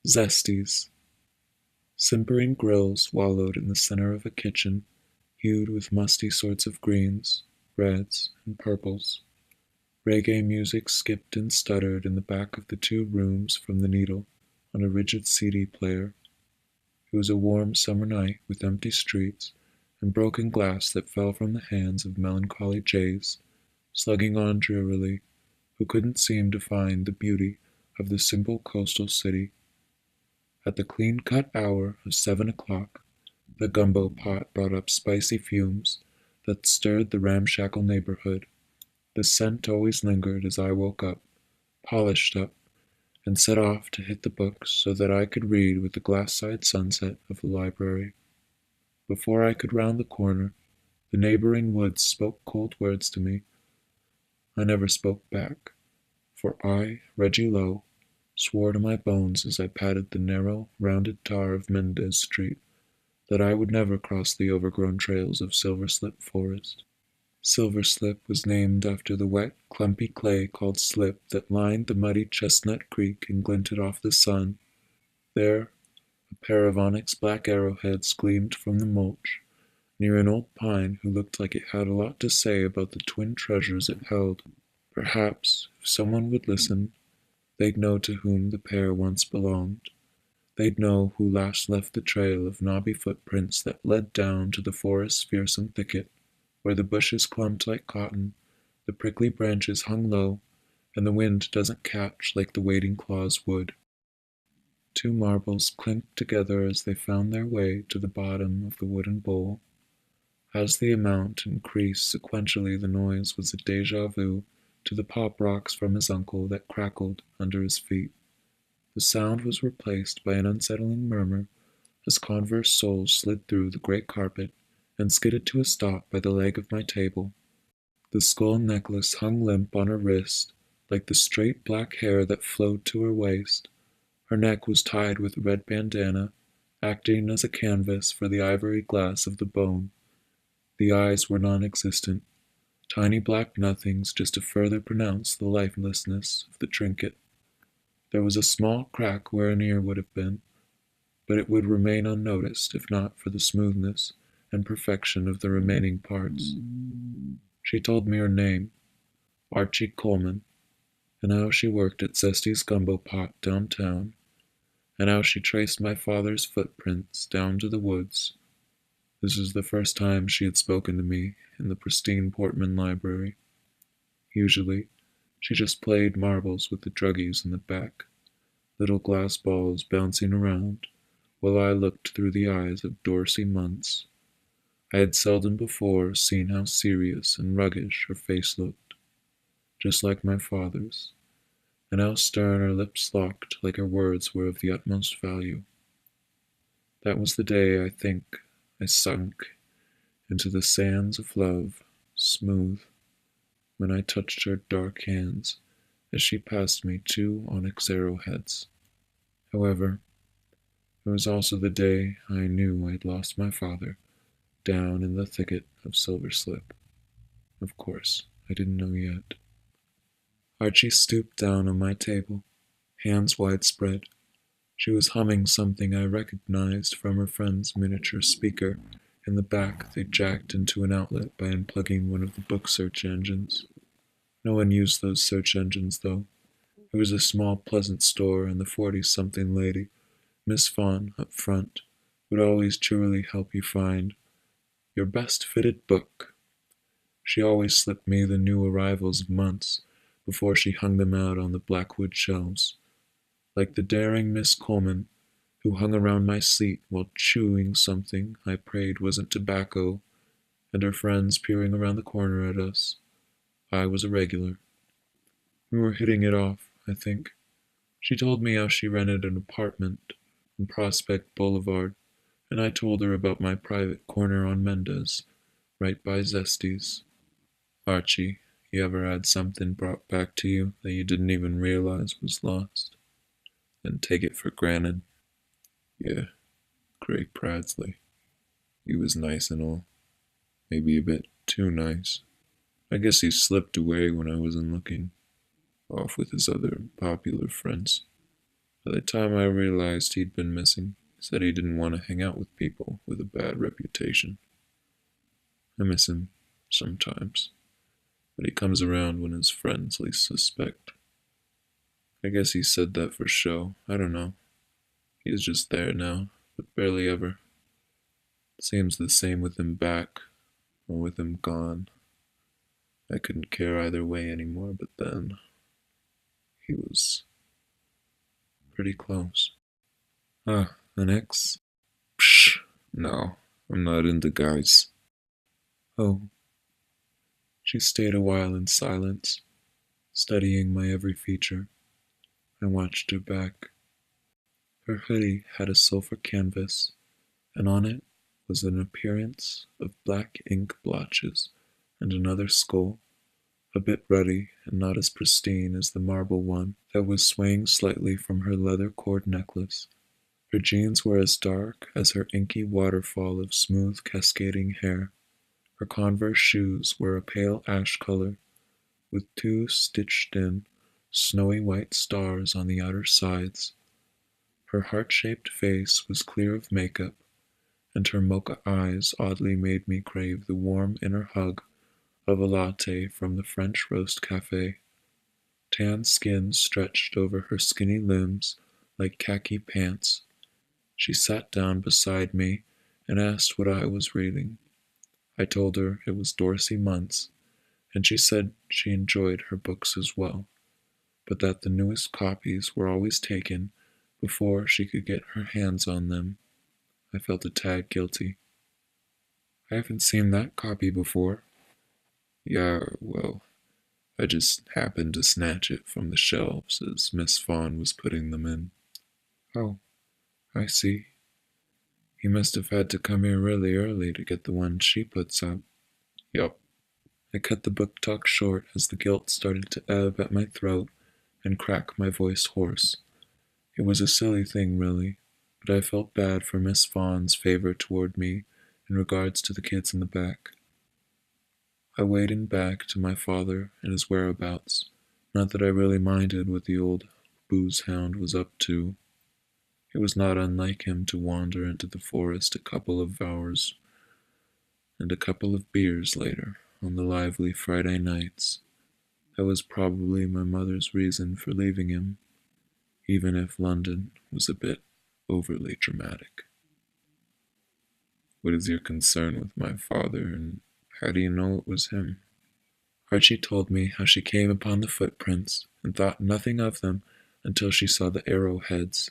Zesties. Simpering grills wallowed in the center of a kitchen, hued with musty sorts of greens, reds, and purples. Reggae music skipped and stuttered in the back of the 2 rooms from the needle on a rigid CD player. It was a warm summer night with empty streets and broken glass that fell from the hands of melancholy jays, slugging on drearily, who couldn't seem to find the beauty of the simple coastal city. At the clean-cut hour of 7 o'clock, the gumbo pot brought up spicy fumes that stirred the ramshackle neighborhood. The scent always lingered as I woke up, polished up, and set off to hit the books so that I could read with the glass-side sunset of the library. Before I could round the corner, the neighboring woods spoke cold words to me. I never spoke back, for I, Reggie Lowe, swore to my bones as I patted the narrow, rounded tar of Mendez Street that I would never cross the overgrown trails of Silverslip Forest. Silverslip was named after the wet, clumpy clay called slip that lined the muddy Chestnut Creek and glinted off the sun. There, a pair of onyx black arrowheads gleamed from the mulch, near an old pine who looked like it had a lot to say about the twin treasures it held. Perhaps, if someone would listen, they'd know to whom the pair once belonged. They'd know who last left the trail of knobby footprints that led down to the forest's fearsome thicket, where the bushes clumped like cotton, the prickly branches hung low, and the wind doesn't catch like the wading claws would. 2 marbles clinked together as they found their way to the bottom of the wooden bowl. As the amount increased sequentially, the noise was a déjà vu to the pop rocks from his uncle that crackled under his feet. The sound was replaced by an unsettling murmur as Converse soles slid through the great carpet and skidded to a stop by the leg of my table. The skull necklace hung limp on her wrist, like the straight black hair that flowed to her waist. Her neck was tied with a red bandana, acting as a canvas for the ivory glass of the bone. The eyes were non-existent, tiny black nothings just to further pronounce the lifelessness of the trinket. There was a small crack where an ear would have been, but it would remain unnoticed if not for the smoothness and perfection of the remaining parts. She told me her name, Archie Coleman, and how she worked at Zesty's Gumbo Pot downtown, and how she traced my father's footprints down to the woods. This was the first time she had spoken to me in the pristine Portman library. Usually, she just played marbles with the druggies in the back, little glass balls bouncing around, while I looked through the eyes of Dorsey Muntz. I had seldom before seen how serious and ruggish her face looked, just like my father's, and how stern her lips locked like her words were of the utmost value. That was the day, I think, I sunk into the sands of love, smooth, when I touched her dark hands as she passed me 2 onyx arrowheads. However, it was also the day I knew I'd lost my father down in the thicket of Silverslip. Of course, I didn't know yet. Archie stooped down on my table, hands widespread. She was humming something I recognized from her friend's miniature speaker in the back they jacked into an outlet by unplugging one of the book search engines. No one used those search engines, though. It was a small, pleasant store, and the 40-something lady, Miss Fawn, up front, would always cheerily help you find your best-fitted book. She always slipped me the new arrivals of months before she hung them out on the blackwood shelves, like the daring Miss Coleman, who hung around my seat while chewing something I prayed wasn't tobacco, and her friends peering around the corner at us. I was a regular. We were hitting it off, I think. She told me how she rented an apartment on Prospect Boulevard, and I told her about my private corner on Mendez, right by Zesty's. Archie, you ever had something brought back to you that you didn't even realize was lost? Then take it for granted? Yeah, Craig Pradsley. He was nice and all. Maybe a bit too nice. I guess he slipped away when I wasn't looking, off with his other popular friends. By the time I realized he'd been missing, he said he didn't want to hang out with people with a bad reputation. I miss him sometimes, but he comes around when his friends least suspect. I guess he said that for show. I don't know. He's just there now, but barely ever. Seems the same with him back or with him gone. I couldn't care either way anymore, but then he was pretty close. Ah, an ex? Psh, no, I'm not into guys. Oh, she stayed a while in silence, studying my every feature. I watched her back. Her hoodie had a silver canvas, and on it was an appearance of black ink blotches and another skull, a bit ruddy and not as pristine as the marble one that was swaying slightly from her leather cord necklace. Her jeans were as dark as her inky waterfall of smooth cascading hair. Her Converse shoes were a pale ash color, with two stitched-in, snowy white stars on the outer sides. Her heart-shaped face was clear of makeup, and her mocha eyes oddly made me crave the warm inner hug of a latte from the French roast cafe. Tan skin stretched over her skinny limbs like khaki pants. She sat down beside me and asked what I was reading. I told her it was Dorsey Muntz, and she said she enjoyed her books as well, but that the newest copies were always taken before she could get her hands on them. I felt a tad guilty. I haven't seen that copy before. Yeah, well, I just happened to snatch it from the shelves as Miss Fawn was putting them in. Oh, I see. You must have had to come here really early to get the one she puts up. Yup. I cut the book talk short as the guilt started to ebb at my throat and crack my voice hoarse. It was a silly thing, really, but I felt bad for Miss Fawn's favor toward me in regards to the kids in the back. I waded back to my father and his whereabouts. Not that I really minded what the old booze hound was up to. It was not unlike him to wander into the forest a couple of hours and a couple of beers later on the lively Friday nights. That was probably my mother's reason for leaving him, even if London was a bit overly dramatic. What is your concern with my father, and how do you know it was him? Archie told me how she came upon the footprints and thought nothing of them until she saw the arrowheads.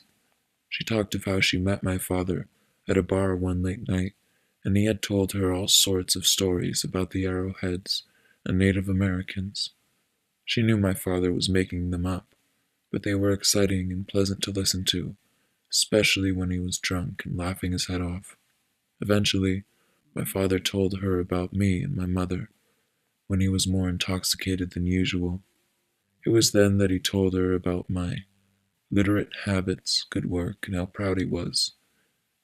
She talked of how she met my father at a bar one late night, and he had told her all sorts of stories about the arrowheads and Native Americans. She knew my father was making them up, but they were exciting and pleasant to listen to, especially when he was drunk and laughing his head off. Eventually, my father told her about me and my mother, when he was more intoxicated than usual. It was then that he told her about my literate habits, good work, and how proud he was.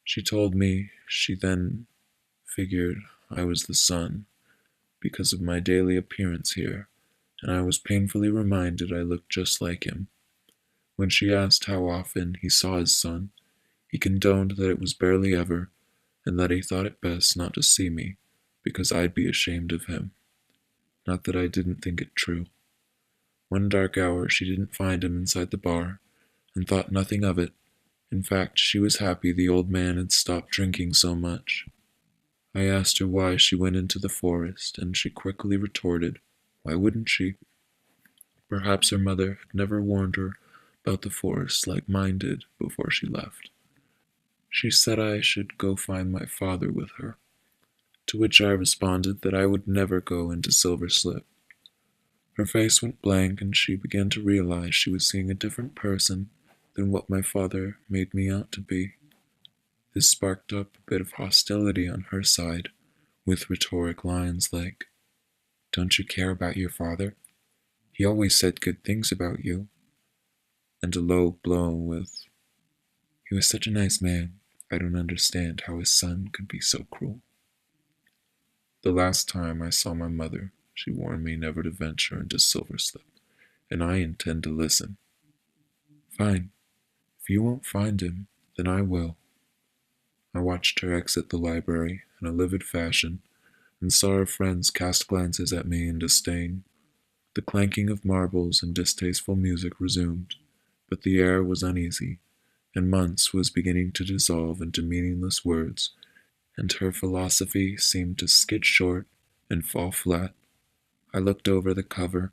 She told me she then figured I was the son because of my daily appearance here, and I was painfully reminded I looked just like him. When she asked how often he saw his son, he condoned that it was barely ever, and that he thought it best not to see me, because I'd be ashamed of him. Not that I didn't think it true. One dark hour she didn't find him inside the bar, and thought nothing of it. In fact, she was happy the old man had stopped drinking so much. I asked her why she went into the forest, and she quickly retorted, why wouldn't she? Perhaps her mother had never warned her about the forest like mine did before she left. She said I should go find my father with her, to which I responded that I would never go into Silverslip. Her face went blank, and she began to realize she was seeing a different person than what my father made me out to be. This sparked up a bit of hostility on her side, with rhetoric lines like, "Don't you care about your father? He always said good things about you," and a low blow with, "He was such a nice man. I don't understand how his son could be so cruel." The last time I saw my mother, she warned me never to venture into Silverslip, and I intend to listen. Fine. If you won't find him, then I will. I watched her exit the library in a livid fashion and saw her friends cast glances at me in disdain. The clanking of marbles and distasteful music resumed, but the air was uneasy, and months was beginning to dissolve into meaningless words, and her philosophy seemed to skid short and fall flat. I looked over the cover,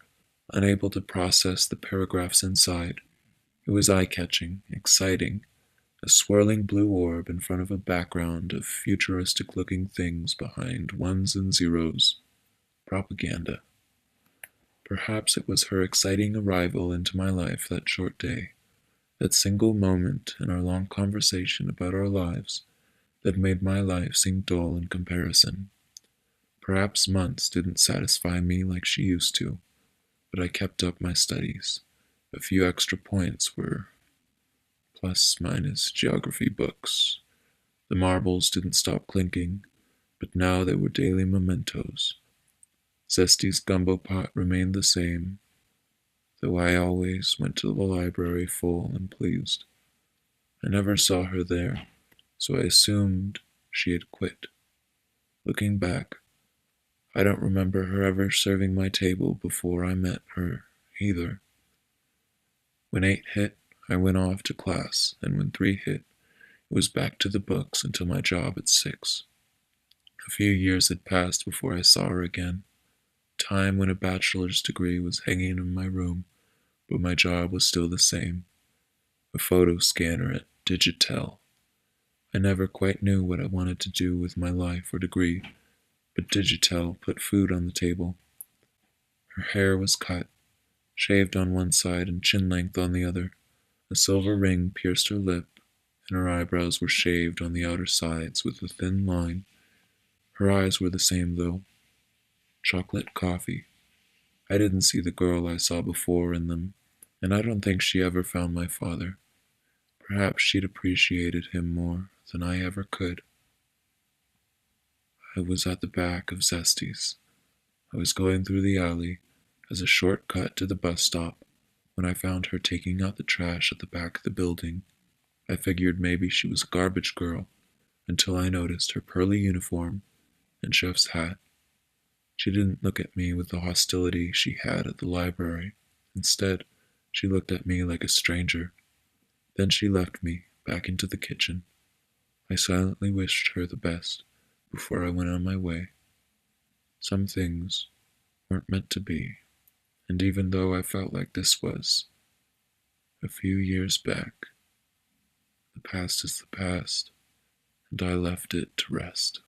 unable to process the paragraphs inside. It was eye-catching, exciting, a swirling blue orb in front of a background of futuristic-looking things behind ones and zeros. Propaganda. Perhaps it was her exciting arrival into my life that short day, that single moment in our long conversation about our lives, that made my life seem dull in comparison. Perhaps months didn't satisfy me like she used to, but I kept up my studies. A few extra points were plus minus geography books. The marbles didn't stop clinking, but now they were daily mementos. Zesty's gumbo pot remained the same, though I always went to the library full and pleased. I never saw her there, so I assumed she had quit. Looking back, I don't remember her ever serving my table before I met her, either. When 8 hit, I went off to class, and when 3 hit, it was back to the books until my job at 6. A few years had passed before I saw her again. Time when a bachelor's degree was hanging in my room, but my job was still the same. A photo scanner at Digitel. I never quite knew what I wanted to do with my life or degree, but Digitel put food on the table. Her hair was cut, shaved on one side and chin-length on the other. A silver ring pierced her lip, and her eyebrows were shaved on the outer sides with a thin line. Her eyes were the same, though. Chocolate coffee. I didn't see the girl I saw before in them, and I don't think she ever found my father. Perhaps she'd appreciated him more than I ever could. I was at the back of Zesty's. I was going through the alley as a shortcut to the bus stop when I found her taking out the trash at the back of the building. I figured maybe she was a garbage girl until I noticed her pearly uniform and chef's hat. She didn't look at me with the hostility she had at the library. Instead, she looked at me like a stranger. Then she left me back into the kitchen. I silently wished her the best before I went on my way. Some things weren't meant to be, and even though I felt like this was a few years back, the past is the past, and I left it to rest.